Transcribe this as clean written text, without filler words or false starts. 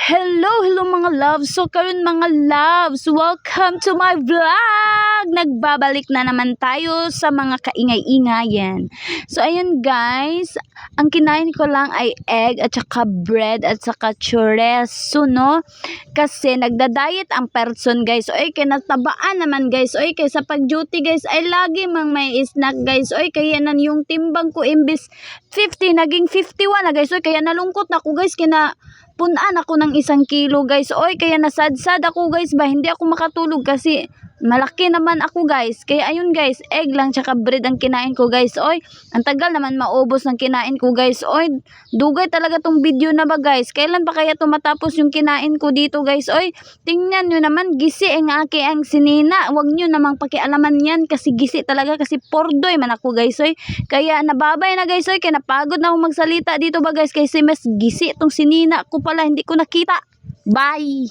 Hello mga loves. So karon mga loves, welcome to my vlog. Nagbabalik na naman tayo sa mga kaingay-ingayan. So ayun guys, ang kinain ko lang ay egg at saka bread at saka chorizo, no? Kasi nagda-diet ang person guys. Oy, kay natabaan naman guys. Oy, kay sa pag-duty guys ay lagi mang may snack guys. Oy, kaya nan yung timbang ko imbis 50 naging 51 na guys. Oy, kaya nalungkot na ako guys, kina punaan ako ng 1 kilo guys. Oy, kaya nasadsad ako guys ba, hindi ako makatulog kasi malaki naman ako guys. Kaya ayun guys, egg lang tsaka bread ang kinain ko guys. Oy, ang tagal naman maubos ng kinain ko guys. Oy, dugay talaga tong video na ba guys. Kailan pa kaya tumatapos yung kinain ko dito guys? Oy, tingnan nyo naman, gisi ang ang sinina. Huwag nyo namang pakialaman yan kasi gisi talaga, kasi pordoy man ako guys. Oy, kaya nababay na guys. Oy, kaya napagod na akong magsalita dito ba guys, kasi mas gisi tong sinina ko pala, hindi ko nakita. Bye!